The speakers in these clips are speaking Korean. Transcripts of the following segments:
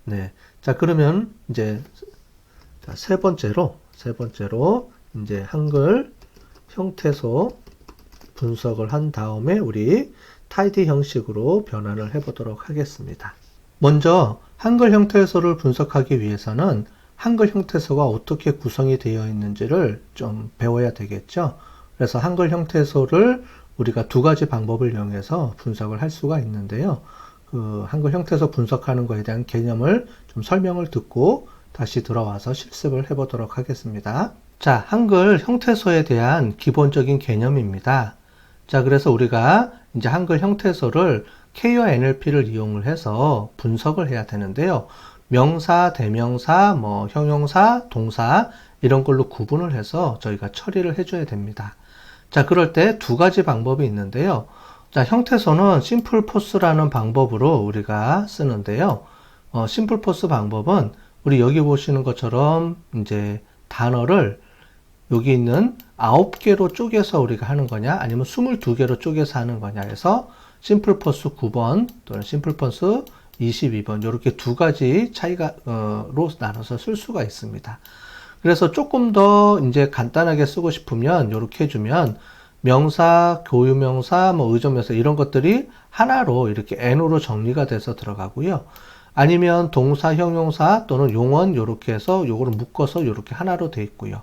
네. 자, 그러면 이제 세 번째로 이제 한글 형태소 분석을 한 다음에 우리 타이디 형식으로 변환을 해 보도록 하겠습니다. 먼저 한글 형태소를 분석하기 위해서는 한글 형태소가 어떻게 구성이 되어 있는지를 좀 배워야 되겠죠. 그래서 한글 형태소를 우리가 두 가지 방법을 이용해서 분석을 할 수가 있는데요. 그 한글 형태소 분석하는 것에 대한 개념을 좀 설명을 듣고 다시 들어와서 실습을 해보도록 하겠습니다. 자, 한글 형태소에 대한 기본적인 개념입니다. 자, 그래서 우리가 이제 한글 형태소를 K와 NLP를 이용을 해서 분석을 해야 되는데요. 명사, 대명사, 형용사, 동사 이런 걸로 구분을 해서 저희가 처리를 해줘야 됩니다. 자, 그럴 때 두 가지 방법이 있는데요. 자, 형태소는 심플포스라는 방법으로 우리가 쓰는데요. 심플포스 방법은 우리 여기 보시는 것처럼 이제 단어를 여기 있는 9개로 쪼개서 우리가 하는 거냐 아니면 22개로 쪼개서 하는 거냐 해서 심플포스 9번 또는 심플포스 22번 이렇게 두 가지 차이가로 나눠서 쓸 수가 있습니다. 그래서 조금 더 이제 간단하게 쓰고 싶으면 이렇게 해주면 명사, 고유명사, 의존명사 이런 것들이 하나로 이렇게 N으로 정리가 돼서 들어가고요. 아니면 동사, 형용사 또는 용언 이렇게 해서 요거를 묶어서 이렇게 하나로 돼 있고요.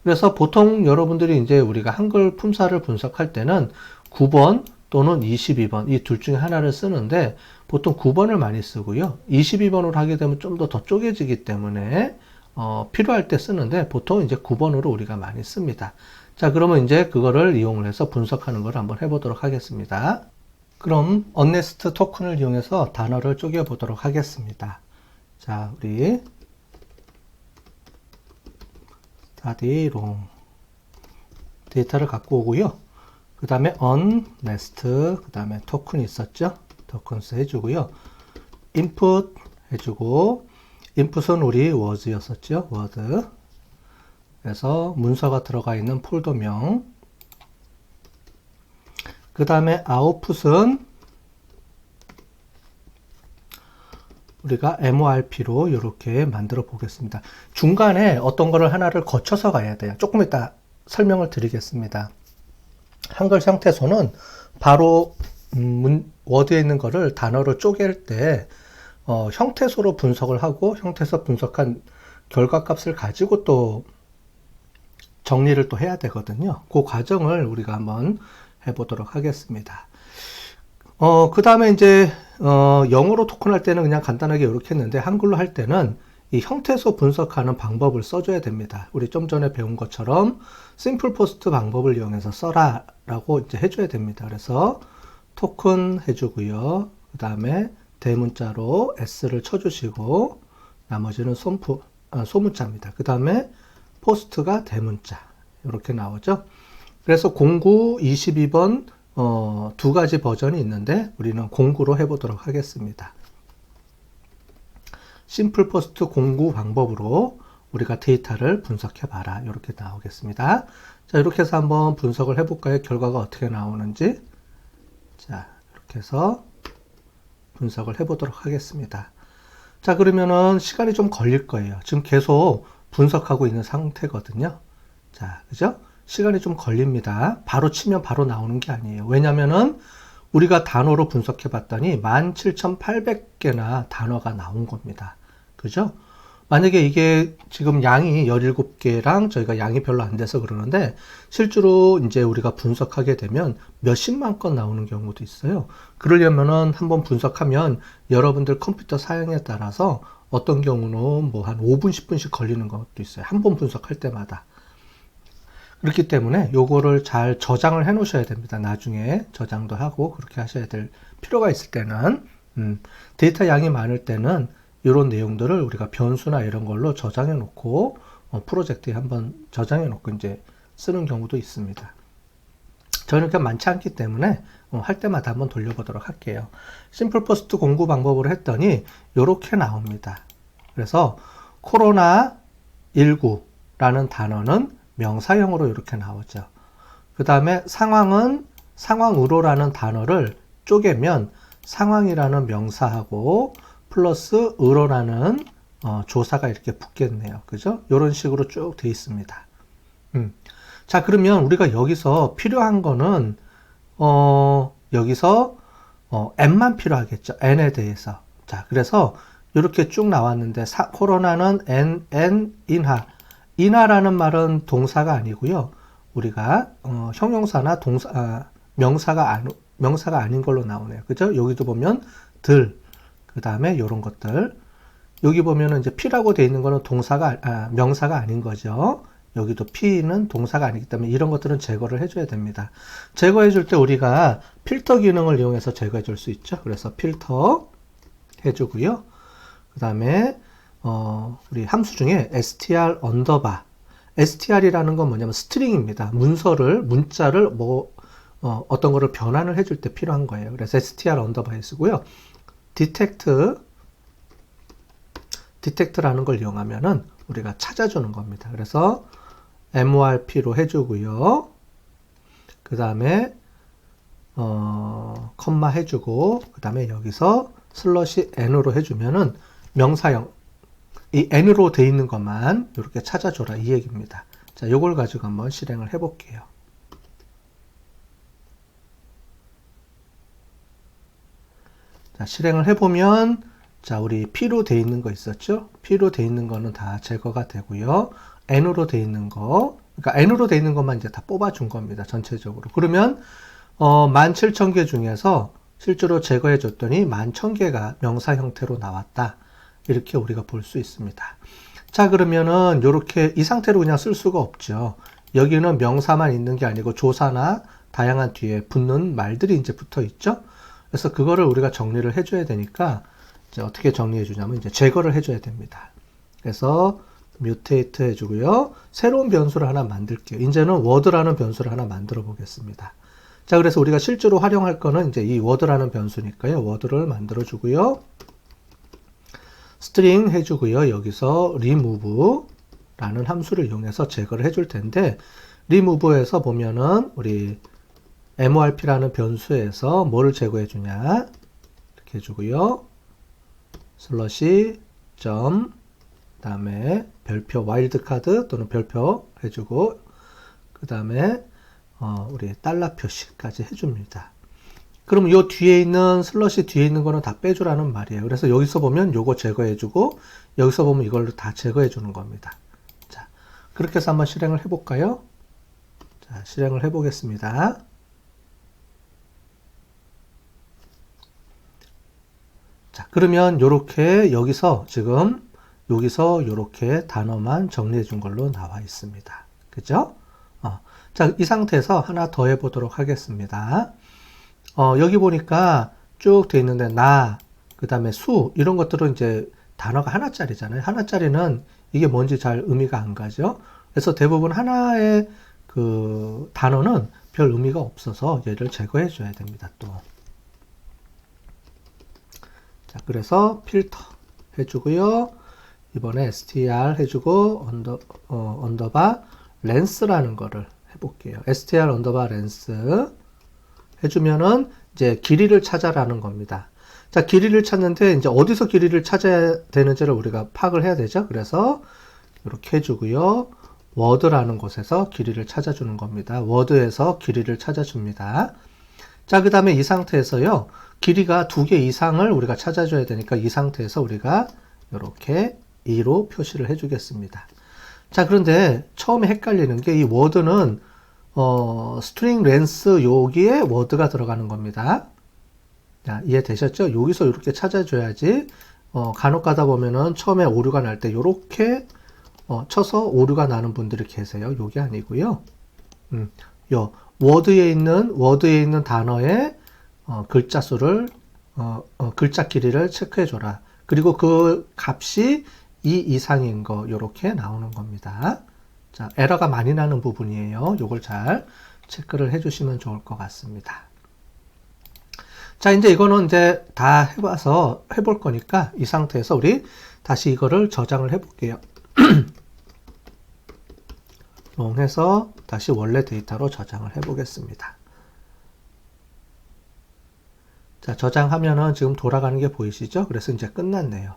그래서 보통 여러분들이 이제 우리가 한글 품사를 분석할 때는 9번 또는 22번 이 둘 중에 하나를 쓰는데 보통 9번을 많이 쓰고요. 22번으로 하게 되면 좀 더 쪼개지기 때문에 필요할 때 쓰는데 보통 이제 9번으로 우리가 많이 씁니다. 자, 그러면 이제 그거를 이용을 해서 분석하는 걸 한번 해보도록 하겠습니다. 그럼 언네스트 토큰을 이용해서 단어를 쪼개 보도록 하겠습니다. 자, 우리 스타디롱 데이터를 갖고 오고요. 그 다음에 언네스트 그 다음에 토큰 있었죠? 토큰스 해주고요. 인풋 해주고 인풋은 우리 워드였었죠? 워드. 그래서 문서가 들어가 있는 폴더명. 그 다음에 아웃풋은 우리가 MORP로 이렇게 만들어 보겠습니다. 중간에 어떤 거를 하나를 거쳐서 가야 돼요. 조금 이따 설명을 드리겠습니다. 한글 형태소는 바로 워드에 있는 거를 단어를 쪼갤 때 형태소로 분석을 하고 형태소 분석한 결과값을 가지고 또 정리를 또 해야 되거든요. 그 과정을 우리가 한번 해보도록 하겠습니다. 그 다음에 이제 영어로 토큰할 때는 그냥 간단하게 이렇게 했는데 한글로 할 때는 이 형태소 분석하는 방법을 써줘야 됩니다. 우리 좀 전에 배운 것처럼 심플 포스트 방법을 이용해서 써라 라고 이제 해줘야 됩니다. 그래서 토큰 해주고요. 그 다음에 대문자로 S를 쳐주시고 나머지는 소문자입니다. 그 다음에 포스트가 대문자 이렇게 나오죠. 그래서 09, 22번 두 가지 버전이 있는데 우리는 09로 해보도록 하겠습니다. 심플 포스트 09 방법으로 우리가 데이터를 분석해 봐라 이렇게 나오겠습니다. 자, 이렇게 해서 한번 분석을 해볼까요? 결과가 어떻게 나오는지. 자, 이렇게 해서 분석을 해보도록 하겠습니다. 자, 그러면은 시간이 좀 걸릴 거예요. 지금 계속 분석하고 있는 상태거든요. 자, 그죠? 시간이 좀 걸립니다. 바로 치면 바로 나오는 게 아니에요. 왜냐면은 우리가 단어로 분석해 봤더니 17,800개나 단어가 나온 겁니다. 그죠? 만약에 이게 지금 양이 17개랑 저희가 양이 별로 안 돼서 그러는데 실제로 이제 우리가 분석하게 되면 몇십만 건 나오는 경우도 있어요. 그러려면은 한번 분석하면 여러분들 컴퓨터 사양에 따라서 어떤 경우는 뭐 한 5분, 10분씩 걸리는 것도 있어요. 한 번 분석할 때마다. 그렇기 때문에 요거를 잘 저장을 해 놓으셔야 됩니다. 나중에 저장도 하고 그렇게 하셔야 될 필요가 있을 때는 데이터 양이 많을 때는 이런 내용들을 우리가 변수나 이런 걸로 저장해 놓고 프로젝트에 한번 저장해 놓고 이제 쓰는 경우도 있습니다. 저는 그렇게 많지 않기 때문에 할 때마다 한번 돌려보도록 할게요. 심플 포스트 공구 방법으로 했더니 이렇게 나옵니다. 그래서 코로나19라는 단어는 명사형으로 이렇게 나오죠. 그 다음에 상황은 상황으로라는 단어를 쪼개면 상황이라는 명사하고 플러스 으로라는 조사가 이렇게 붙겠네요. 그죠? 이런 식으로 쭉 돼 있습니다. 자, 그러면 우리가 여기서 필요한 거는 여기서 n만 필요하겠죠. n에 대해서. 자, 그래서 이렇게 쭉 나왔는데 코로나는 n 인하라는 말은 동사가 아니고요. 우리가 형용사나 명사가 아닌 걸로 나오네요. 그죠? 여기도 보면 그 다음에 이런 것들. 여기 보면은 이제 P라고 되어 있는 거는 명사가 아닌 거죠. 여기도 P는 동사가 아니기 때문에 이런 것들은 제거를 해줘야 됩니다. 제거해 줄 때 우리가 필터 기능을 이용해서 제거해 줄 수 있죠. 그래서 필터 해주고요. 그 다음에 우리 함수 중에 str 언더바 str이라는 건 뭐냐면 스트링입니다. 문자를 어떤 거를 변환을 해줄 때 필요한 거예요. 그래서 str 언더바에 쓰고요. detect라는 걸 이용하면은 우리가 찾아주는 겁니다. 그래서 MRP로 해주고요. 그 다음에 컴마 해주고 그 다음에 여기서 슬러시 n으로 해주면은 명사형 이 n으로 돼 있는 것만 이렇게 찾아줘라 이 얘기입니다. 자, 요걸 가지고 한번 실행을 해볼게요. 자, 실행을 해보면 자, 우리 P로 돼 있는 거 있었죠? P로 돼 있는 거는 다 제거가 되고요. N으로 돼 있는 거, 그러니까 N으로 돼 있는 것만 이제 다 뽑아준 겁니다. 전체적으로. 그러면 17,000개 중에서 실제로 제거해 줬더니 11,000개가 명사 형태로 나왔다. 이렇게 우리가 볼 수 있습니다. 자, 그러면은 요렇게 이 상태로 그냥 쓸 수가 없죠. 여기는 명사만 있는 게 아니고 조사나 다양한 뒤에 붙는 말들이 이제 붙어 있죠. 그래서 그거를 우리가 정리를 해줘야 되니까 이제 어떻게 정리해 주냐면 이제 제거를 해줘야 됩니다. 그래서 뮤테이트 해주고요. 새로운 변수를 하나 만들게요. 이제는 워드라는 변수를 하나 만들어 보겠습니다. 자, 그래서 우리가 실제로 활용할 거는 이제 이 워드라는 변수니까요. 워드를 만들어 주고요. 스트링 해주고요. 여기서 remove라는 함수를 이용해서 제거를 해줄 텐데 remove에서 보면은 우리 morp라는 변수에서 뭐를 제거해 주냐 이렇게 해주고요. 슬러시 점 그다음에 별표 와일드카드 또는 별표 해주고 그 다음에 우리 달러 표시까지 해줍니다. 그럼 요 뒤에 있는 슬러시 뒤에 있는 거는 다 빼주라는 말이에요. 그래서 여기서 보면 요거 제거해주고 여기서 보면 이걸로 다 제거해주는 겁니다. 자, 그렇게 해서 한번 실행을 해볼까요? 자, 실행을 해보겠습니다. 자, 그러면 요렇게 여기서 요렇게 단어만 정리해 준 걸로 나와 있습니다. 그죠? 자, 이 상태에서 하나 더 해보도록 하겠습니다. 여기 보니까 쭉 돼 있는데 그 다음에 수 이런 것들은 이제 단어가 하나짜리잖아요. 하나짜리는 이게 뭔지 잘 의미가 안 가죠. 그래서 대부분 하나의 그 단어는 별 의미가 없어서 얘를 제거해 줘야 됩니다. 또. 자, 그래서 필터 해주고요. 이번에 str 해주고 언더바 렌스라는 거를 해볼게요. str 언더바 렌스 해주면은 이제 길이를 찾아라는 겁니다. 자, 길이를 찾는데 이제 어디서 길이를 찾아야 되는지를 우리가 파악을 해야 되죠. 그래서 이렇게 해주고요. 워드라는 곳에서 길이를 찾아주는 겁니다. 워드에서 길이를 찾아줍니다. 자, 그 다음에 이 상태에서요. 길이가 2개 이상을 우리가 찾아줘야 되니까 이 상태에서 우리가 이렇게 2로 표시를 해주겠습니다. 자, 그런데 처음에 헷갈리는 게 이 워드는 스트링 렌스 여기에 워드가 들어가는 겁니다. 자, 이해되셨죠? 여기서 이렇게 찾아줘야지 간혹 가다 보면은 처음에 오류가 날 때 이렇게 쳐서 오류가 나는 분들이 계세요. 요게 아니고요. 요 워드에 있는 단어의 글자 수를 글자 길이를 체크해 줘라. 그리고 그 값이 2 이상인 거 이렇게 나오는 겁니다. 자, 에러가 많이 나는 부분이에요. 요걸 잘 체크를 해 주시면 좋을 것 같습니다. 자, 이제 이거는 이제 다 해봐서 해볼 거니까 이 상태에서 우리 다시 이거를 저장을 해 볼게요. 롱해서 다시 원래 데이터로 저장을 해 보겠습니다. 자, 저장하면은 지금 돌아가는 게 보이시죠? 그래서 이제 끝났네요.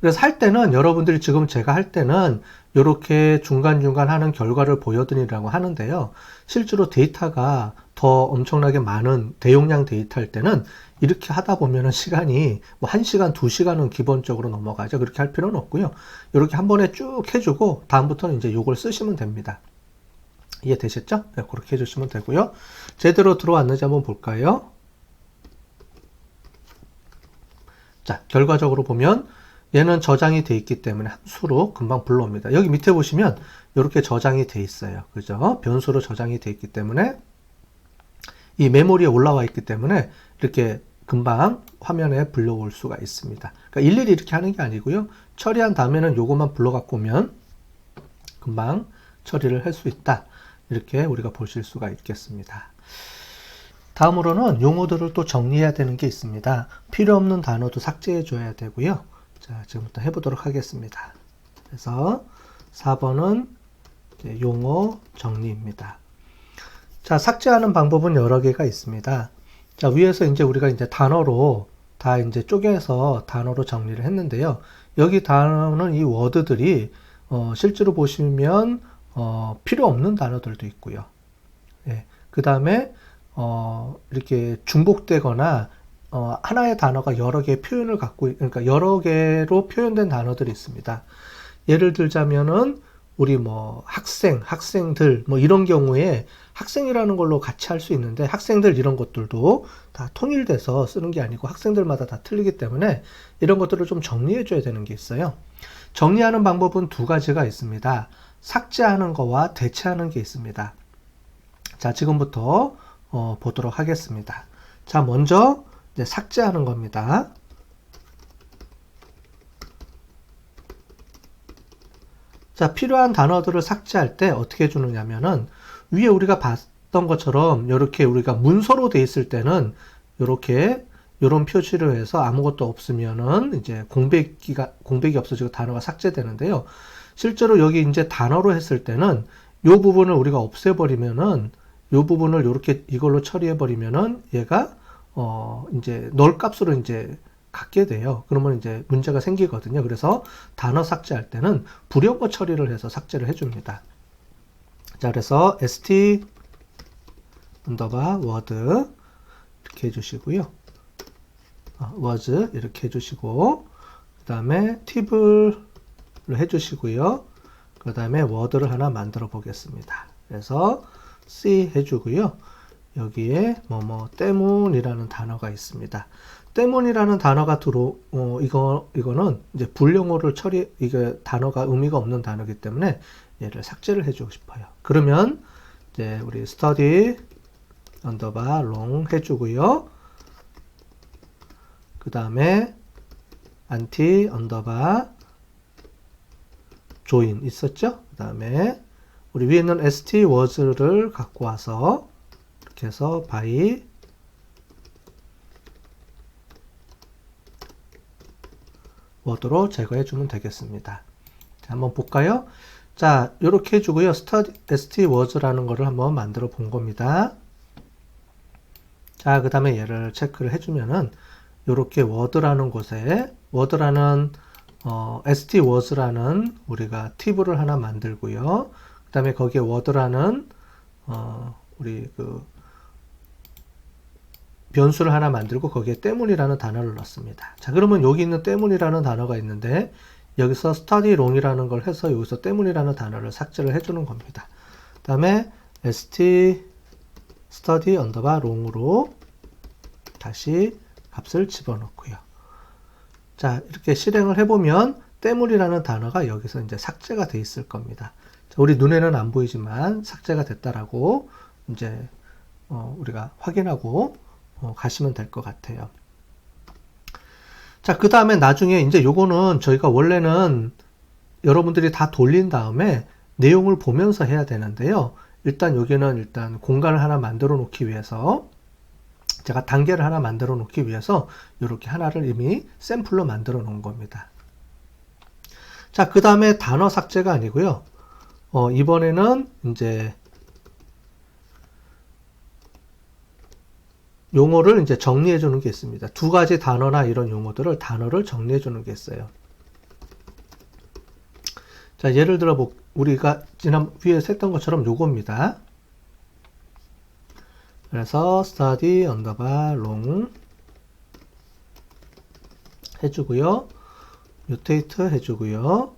그래서 할 때는 여러분들이 지금 제가 할 때는 이렇게 중간중간 하는 결과를 보여드리라고 하는데요. 실제로 데이터가 더 엄청나게 많은 대용량 데이터일 때는 이렇게 하다 보면은 시간이 뭐 1시간, 2시간은 기본적으로 넘어가죠. 그렇게 할 필요는 없고요. 이렇게 한 번에 쭉 해주고 다음부터는 이제 이걸 쓰시면 됩니다. 이해되셨죠? 네, 그렇게 해주시면 되고요. 제대로 들어왔는지 한번 볼까요? 자, 결과적으로 보면 얘는 저장이 돼 있기 때문에 함수로 금방 불러옵니다. 여기 밑에 보시면 이렇게 저장이 돼 있어요. 그죠? 변수로 저장이 돼 있기 때문에 이 메모리에 올라와 있기 때문에 이렇게 금방 화면에 불러올 수가 있습니다. 그러니까 일일이 이렇게 하는 게 아니고요. 처리한 다음에는 요것만 불러갖고 오면 금방 처리를 할 수 있다. 이렇게 우리가 보실 수가 있겠습니다. 다음으로는 용어들을 또 정리해야 되는 게 있습니다. 필요 없는 단어도 삭제해 줘야 되고요. 자, 지금부터 해보도록 하겠습니다. 그래서 4번은 용어 정리입니다. 자, 삭제하는 방법은 여러 개가 있습니다. 자, 위에서 이제 우리가 이제 단어로 다 이제 쪼개서 단어로 정리를 했는데요. 여기 단어는 이 워드들이 실제로 보시면 필요 없는 단어들도 있고요. 예, 그 다음에 이렇게 중복되거나 하나의 단어가 여러 개의 표현을 그러니까 여러 개로 표현된 단어들이 있습니다. 예를 들자면은 우리 뭐 학생들 뭐 이런 경우에 학생이라는 걸로 같이 할 수 있는데 학생들 이런 것들도 다 통일돼서 쓰는 게 아니고 학생들마다 다 틀리기 때문에 이런 것들을 좀 정리해 줘야 되는 게 있어요. 정리하는 방법은 두 가지가 있습니다. 삭제하는 거와 대체하는 게 있습니다. 자, 지금부터 보도록 하겠습니다. 자, 먼저 이제 삭제하는 겁니다. 자, 필요한 단어들을 삭제할 때 어떻게 해주느냐면은 위에 우리가 봤던 것처럼 이렇게 우리가 문서로 돼 있을 때는 이렇게 이런 표시를 해서 아무것도 없으면은 이제 공백이 없어지고 단어가 삭제되는데요. 실제로 여기 이제 단어로 했을 때는 이 부분을 우리가 없애버리면은 이 부분을 이렇게 이걸로 처리해버리면은 얘가 이제 널 값으로 이제 갖게 돼요. 그러면 이제 문제가 생기거든요. 그래서 단어 삭제할 때는 불연거 처리를 해서 삭제를 해줍니다. 자, 그래서 st word 이렇게 해주시고요. was 이렇게 해주시고 그 다음에 팁을 해주시고요. 그 다음에 word를 하나 만들어 보겠습니다. 그래서 c 해주고요. 여기에 뭐뭐 때문이라는 단어가 있습니다. 때문이라는 단어가 이거는 이제 불용어를 이게 단어가 의미가 없는 단어이기 때문에 얘를 삭제를 해주고 싶어요. 그러면 이제 우리 study long 해주고요. 그 다음에 anti join 있었죠? 그 다음에 우리 위에 있는 st was를 갖고 와서 이렇게 해서 by word로 제거해 주면 되겠습니다. 자, 한번 볼까요? 자, 이렇게 해주고요. st was라는 거를 한번 만들어 본 겁니다. 자, 그 다음에 얘를 체크를 해주면은 이렇게 word라는 곳에 word라는 st was라는 우리가 팁을 하나 만들고요. 그 다음에 거기에 word라는 우리 그 변수를 하나 만들고 거기에 때문이라는 단어를 넣습니다. 자, 그러면 여기 있는 때문이라는 단어가 있는데 여기서 study long이라는 걸 해서 여기서 때문이라는 단어를 삭제를 해주는 겁니다. 그 다음에 study long으로 다시 값을 집어넣고요. 자, 이렇게 실행을 해보면 때문이라는 단어가 여기서 이제 삭제가 돼 있을 겁니다. 자, 우리 눈에는 안 보이지만 삭제가 됐다라고 이제 우리가 확인하고 가시면 될 것 같아요. 자, 그 다음에 나중에 이제 요거는 저희가 원래는 여러분들이 다 돌린 다음에 내용을 보면서 해야 되는데요. 일단 여기는 일단 공간을 하나 만들어 놓기 위해서 제가 단계를 하나 만들어 놓기 위해서 이렇게 하나를 이미 샘플로 만들어 놓은 겁니다. 자, 그 다음에 단어 삭제가 아니고요. 이번에는 이제 용어를 이제 정리해 주는 게 있습니다. 두 가지 단어나 이런 용어들을 단어를 정리해 주는 게 있어요. 자, 예를 들어 우리가 지난 위에서 했던 것처럼 요겁니다. 그래서 study long 해주고요. mutate 해주고요.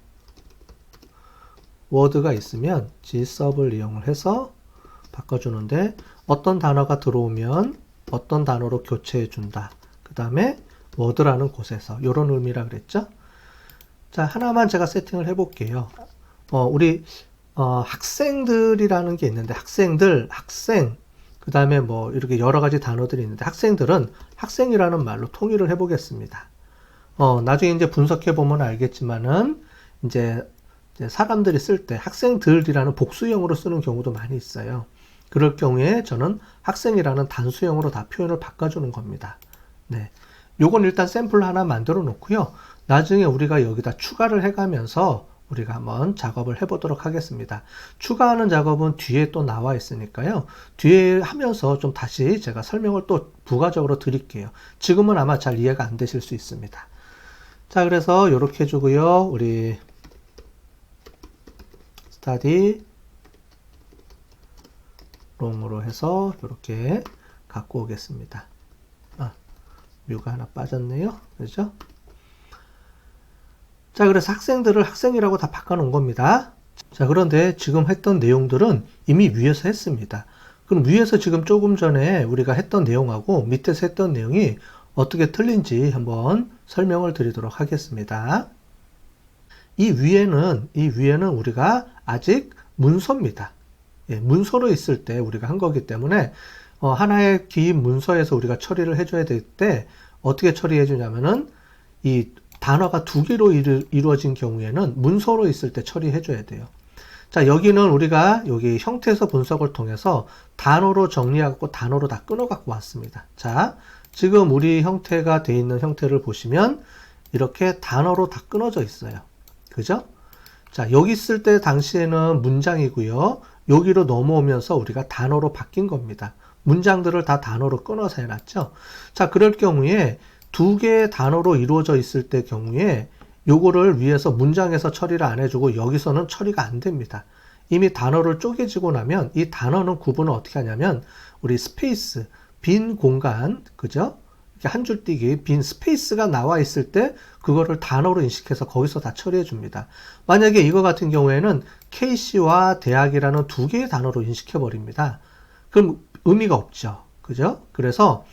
워드가 있으면 gsub을 이용을 해서 바꿔주는데 어떤 단어가 들어오면 어떤 단어로 교체해 준다. 그 다음에 워드라는 곳에서 이런 의미라 그랬죠. 자, 하나만 제가 세팅을 해볼게요. 우리 학생들이라는 게 있는데 학생, 그 다음에 뭐 이렇게 여러 가지 단어들이 있는데 학생들은 학생이라는 말로 통일을 해보겠습니다. 나중에 이제 분석해 보면 알겠지만은 이제 사람들이 쓸 때 학생들이라는 복수형으로 쓰는 경우도 많이 있어요. 그럴 경우에 저는 학생이라는 단수형으로 다 표현을 바꿔주는 겁니다. 네. 요건 일단 샘플 하나 만들어 놓고요. 나중에 우리가 여기다 추가를 해가면서 우리가 한번 작업을 해보도록 하겠습니다. 추가하는 작업은 뒤에 또 나와 있으니까요. 뒤에 하면서 좀 다시 제가 설명을 또 부가적으로 드릴게요. 지금은 아마 잘 이해가 안 되실 수 있습니다. 자, 그래서 이렇게 해주고요. 우리 study long으로 해서 이렇게 갖고 오겠습니다. 뮤가 하나 빠졌네요. 그죠? 자, 그래서 학생들을 학생이라고 다 바꿔놓은 겁니다. 자, 그런데 지금 했던 내용들은 이미 위에서 했습니다. 그럼 위에서 지금 조금 전에 우리가 했던 내용하고 밑에서 했던 내용이 어떻게 틀린지 한번 설명을 드리도록 하겠습니다. 이 위에는 우리가 아직 문서입니다. 예, 문서로 있을 때 우리가 한 거기 때문에 하나의 긴 문서에서 우리가 처리를 해줘야 될 때 어떻게 처리해 주냐면은 이 단어가 두 개로 이루어진 경우에는 문서로 있을 때 처리해 줘야 돼요. 자, 여기는 우리가 여기 형태에서 분석을 통해서 단어로 정리하고 단어로 다 끊어 갖고 왔습니다. 자, 지금 우리 형태가 돼 있는 형태를 보시면 이렇게 단어로 다 끊어져 있어요. 그죠? 자, 여기 있을 때 당시에는 문장이고요. 여기로 넘어오면서 우리가 단어로 바뀐 겁니다. 문장들을 다 단어로 끊어서 해놨죠. 자, 그럴 경우에 두 개의 단어로 이루어져 있을 때 경우에 요거를 위에서 문장에서 처리를 안 해주고 여기서는 처리가 안 됩니다. 이미 단어를 쪼개지고 나면 이 단어는 구분을 어떻게 하냐면 우리 스페이스, 빈 공간, 그죠? 한 줄 띄기, 빈 스페이스가 나와 있을 때 그거를 단어로 인식해서 거기서 다 처리해 줍니다. 만약에 이거 같은 경우에는 KC와 대학이라는 두 개의 단어로 인식해 버립니다. 그럼 의미가 없죠. 그죠? 그래서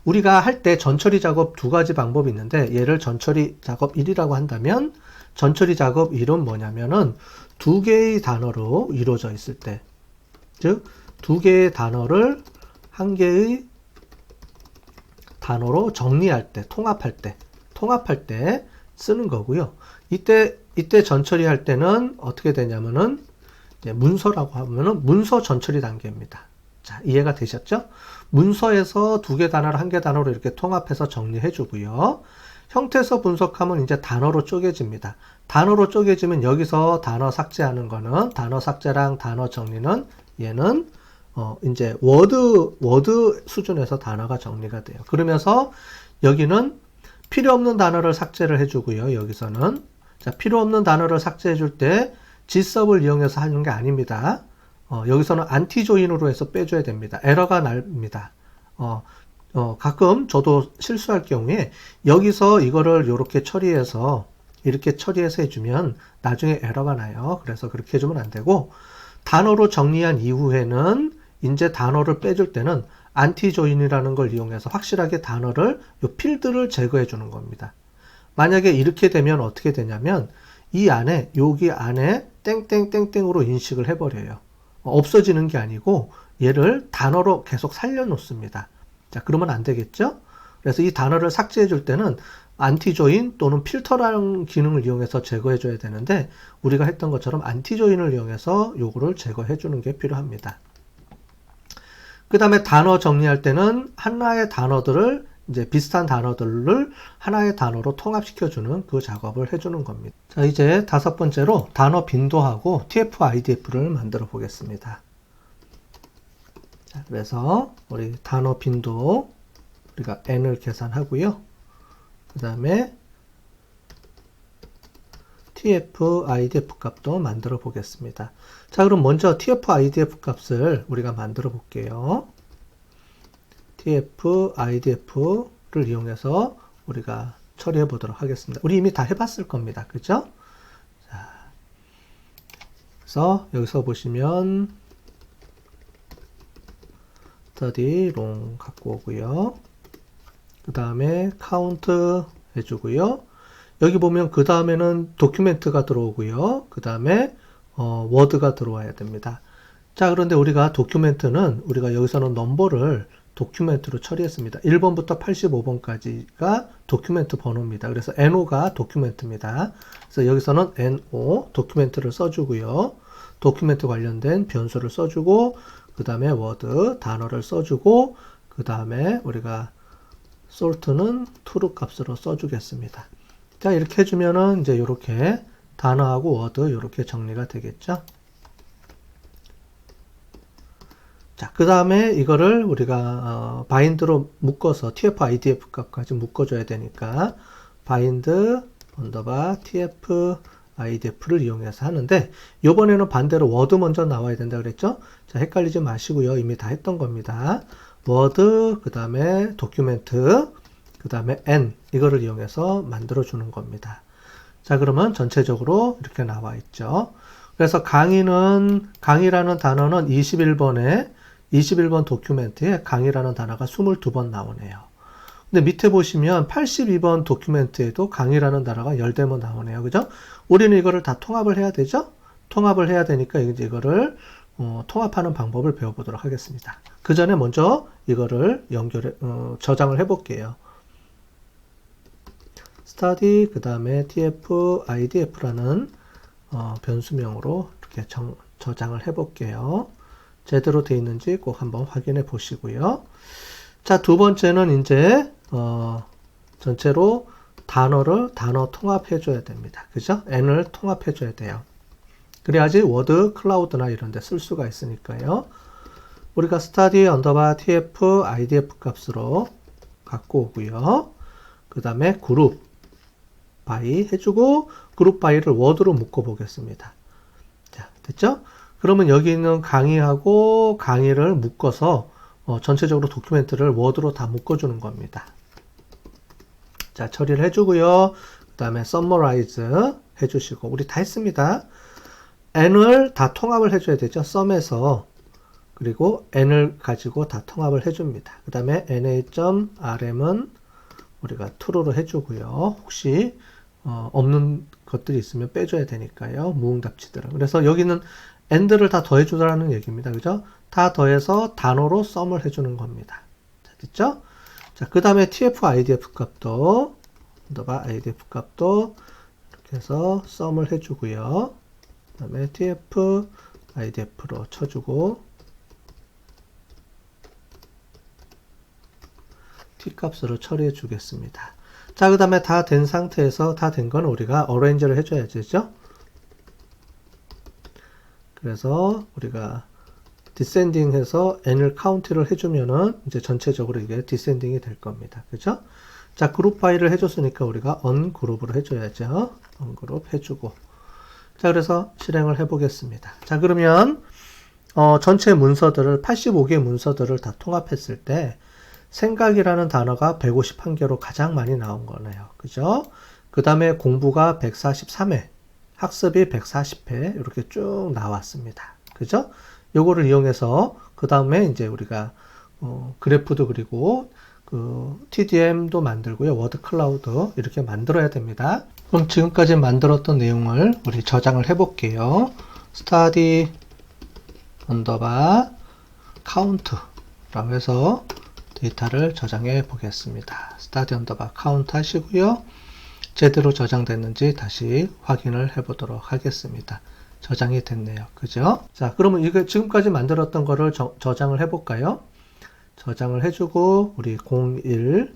우리가 할 때 전처리 작업 두 가지 방법이 있는데 얘를 전처리 작업 1이라고 한다면 전처리 작업 1은 뭐냐면은 두 개의 단어로 이루어져 있을 때, 즉 두 개의 단어를 한 개의 단어로 정리할 때, 통합할 때 쓰는 거고요. 이때 전처리할 때는 어떻게 되냐면은 이제 문서라고 하면은 문서 전처리 단계입니다. 자, 이해가 되셨죠? 문서에서 두 개 단어를 한 개 단어로 이렇게 통합해서 정리해 주고요. 형태에서 분석하면 이제 단어로 쪼개집니다. 단어로 쪼개지면 여기서 단어 삭제하는 거는 단어 삭제랑 단어 정리는 얘는 이제 워드 수준에서 단어가 정리가 돼요. 그러면서 여기는 필요 없는 단어를 삭제를 해주고요. 여기서는 자, 필요 없는 단어를 삭제해 줄 때 gsub을 이용해서 하는 게 아닙니다. 여기서는 안티조인으로 해서 빼줘야 됩니다. 에러가 납니다. 가끔 저도 실수할 경우에 여기서 이거를 이렇게 처리해서 해주면 나중에 에러가 나요. 그래서 그렇게 해주면 안 되고 단어로 정리한 이후에는 이제 단어를 빼줄 때는 안티조인이라는 걸 이용해서 확실하게 단어를 요 필드를 제거해 주는 겁니다. 만약에 이렇게 되면 어떻게 되냐면 이 안에 여기 안에 땡땡땡땡으로 인식을 해버려요. 없어지는 게 아니고 얘를 단어로 계속 살려놓습니다. 자, 그러면 안 되겠죠? 그래서 이 단어를 삭제해 줄 때는 안티조인 또는 필터라는 기능을 이용해서 제거해 줘야 되는데 우리가 했던 것처럼 안티조인을 이용해서 요거를 제거해 주는 게 필요합니다. 그 다음에 단어 정리할 때는 하나의 단어들을 이제 비슷한 단어들을 하나의 단어로 통합시켜주는 그 작업을 해주는 겁니다. 자, 이제 다섯 번째로 단어 빈도하고 TF-IDF를 만들어 보겠습니다. 자, 그래서 우리 단어 빈도 우리가 n을 계산하고요. 그 다음에 tf idf 값도 만들어 보겠습니다. 자, 그럼 먼저 tf idf 값을 우리가 만들어 볼게요. tf idf를 이용해서 우리가 처리해 보도록 하겠습니다. 우리 이미 다 해봤을 겁니다. 그죠? 자, 그래서 여기서 보시면 study long 갖고 오고요. 그 다음에 count 해주고요. 여기 보면 그 다음에는 도큐멘트가 들어오고요. 그 다음에 워드가 들어와야 됩니다. 자, 그런데 우리가 도큐멘트는 우리가 여기서는 넘버를 도큐멘트로 처리했습니다. 1번부터 85번까지가 도큐멘트 번호입니다. 그래서 NO가 도큐멘트입니다. 그래서 여기서는 NO 도큐멘트를 써주고요. 도큐멘트 관련된 변수를 써주고 그 다음에 워드 단어를 써주고 그 다음에 우리가 sort는 true 값으로 써주겠습니다. 자, 이렇게 해주면은 이제 이렇게 단어하고 워드 이렇게 정리가 되겠죠. 자, 그 다음에 이거를 우리가 바인드로 묶어서 tf idf 값까지 묶어줘야 되니까 바인드 언더바 tf idf를 이용해서 하는데 요번에는 반대로 워드 먼저 나와야 된다 그랬죠. 자, 헷갈리지 마시고요. 이미 다 했던 겁니다. 워드 그 다음에 도큐멘트 그 다음에 n 이거를 이용해서 만들어 주는 겁니다. 자, 그러면 전체적으로 이렇게 나와 있죠. 그래서 강의라는 단어는 21번 도큐멘트에 강의라는 단어가 22번 나오네요. 근데 밑에 보시면 82번 도큐멘트에도 강의라는 단어가 10대번 나오네요. 그죠? 우리는 이거를 다 통합을 해야 되죠? 통합을 해야 되니까 이제 이거를 통합하는 방법을 배워보도록 하겠습니다. 그 전에 먼저 이거를 저장을 해볼게요. study 그 다음에 tf idf라는 변수명으로 이렇게 저장을 해볼게요. 제대로 되어 있는지 꼭 한번 확인해 보시고요. 자, 두 번째는 이제 전체로 단어 통합해 줘야 됩니다. 그죠? n을 통합해 줘야 돼요. 그래야지 워드 클라우드나 이런 데 쓸 수가 있으니까요. 우리가 study 언더바 tf idf 값으로 갖고 오고요. 그 다음에 그룹 바이 해주고 그룹 바이를 워드로 묶어 보겠습니다. 자, 됐죠? 그러면 여기 있는 강의하고 강의를 묶어서 전체적으로 도큐멘트를 워드로 다 묶어주는 겁니다. 자, 처리를 해주고요. 그 다음에 summarize 해주시고 우리 다 했습니다. n을 다 통합을 해줘야 되죠. sum에서 그리고 n을 가지고 다 통합을 해줍니다. 그 다음에 na.rm은 우리가 true로 해주고요. 혹시 없는 것들이 있으면 빼줘야 되니까요. 무응답치들은. 그래서 여기는 and를 다 더해주라는 얘기입니다. 그죠? 다 더해서 단어로 sum을 해주는 겁니다. 자, 됐죠? 자, 그 다음에 tf idf 값도 idf 값도 이렇게 해서 sum을 해주고요. 그 다음에 tf idf로 쳐주고 t 값으로 처리해 주겠습니다. 자, 그 다음에 다 된 상태에서 다 된 건 우리가 arrange를 해줘야 되죠. 그래서 우리가 descending 해서 n을 count를 해주면은 이제 전체적으로 이게 descending이 될 겁니다. 그죠? 자, 그룹 파일을 해줬으니까 우리가 ungroup를 해줘야죠. ungroup 해주고. 자, 그래서 실행을 해보겠습니다. 자, 그러면 전체 문서들을 85개 문서들을 다 통합했을 때 생각이라는 단어가 151개로 가장 많이 나온 거네요. 그죠? 그 다음에 공부가 143회, 학습이 140회 이렇게 쭉 나왔습니다. 그죠? 요거를 이용해서 그 다음에 이제 우리가 그래프도 그리고 그 TDM도 만들고요. 워드 클라우드 이렇게 만들어야 됩니다. 그럼 지금까지 만들었던 내용을 우리 저장을 해볼게요. study 언더바 count라고 해서 데이터를 저장해 보겠습니다. study 언더바 count 하시고요. 제대로 저장됐는지 다시 확인을 해 보도록 하겠습니다. 저장이 됐네요. 그죠? 자, 그러면 이게 지금까지 만들었던 거를 저장을 해 볼까요? 저장을 해주고 우리 01.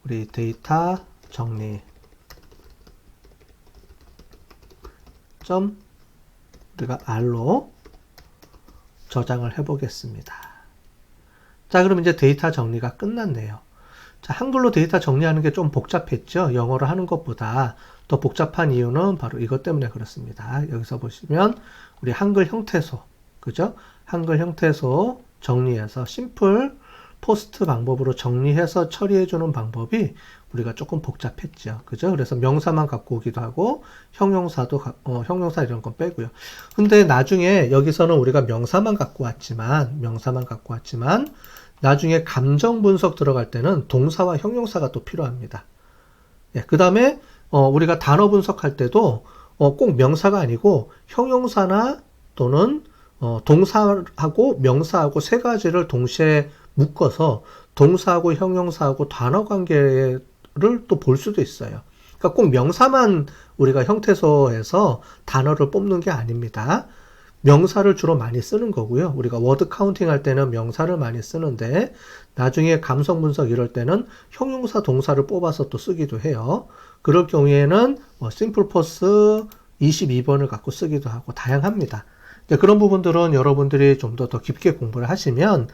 우리 데이터 정리 우리가 R로 저장을 해 보겠습니다. 자, 그럼 이제 데이터 정리가 끝났네요. 자, 한글로 데이터 정리하는 게 좀 복잡했죠? 영어로 하는 것보다 더 복잡한 이유는 바로 이것 때문에 그렇습니다. 여기서 보시면 우리 한글 형태소, 그죠? 한글 형태소 정리해서 심플 포스트 방법으로 정리해서 처리해주는 방법이 우리가 조금 복잡했죠. 그죠? 그래서 명사만 갖고 오기도 하고 형용사도 형용사 이런 건 빼고요. 근데 나중에 여기서는 우리가 명사만 갖고 왔지만 나중에 감정 분석 들어갈 때는 동사와 형용사가 또 필요합니다. 예, 그 다음에 우리가 단어 분석할 때도 꼭 명사가 아니고 형용사나 또는 동사하고 명사하고 세 가지를 동시에 묶어서 동사하고 형용사하고 단어 관계를 또 볼 수도 있어요. 그러니까 꼭 명사만 우리가 형태소에서 단어를 뽑는 게 아닙니다. 명사를 주로 많이 쓰는 거고요. 우리가 워드 카운팅 할 때는 명사를 많이 쓰는데 나중에 감성 분석 이럴 때는 형용사 동사를 뽑아서 또 쓰기도 해요. 그럴 경우에는 심플 포스 22번을 갖고 쓰기도 하고 다양합니다. 그런 부분들은 여러분들이 좀 더 깊게 공부를 하시면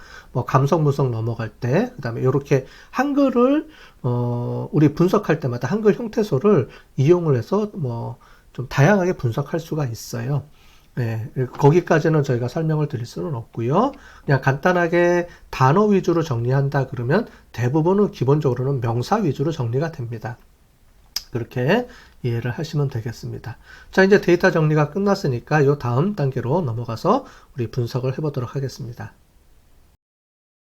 감성 분석 넘어갈 때 그다음에 이렇게 한글을 우리 분석할 때마다 한글 형태소를 이용을 해서 좀 다양하게 분석할 수가 있어요. 네, 거기까지는 저희가 설명을 드릴 수는 없고요. 그냥 간단하게 단어 위주로 정리한다 그러면 대부분은 기본적으로는 명사 위주로 정리가 됩니다. 그렇게 이해를 하시면 되겠습니다. 자, 이제 데이터 정리가 끝났으니까 이 다음 단계로 넘어가서 우리 분석을 해보도록 하겠습니다.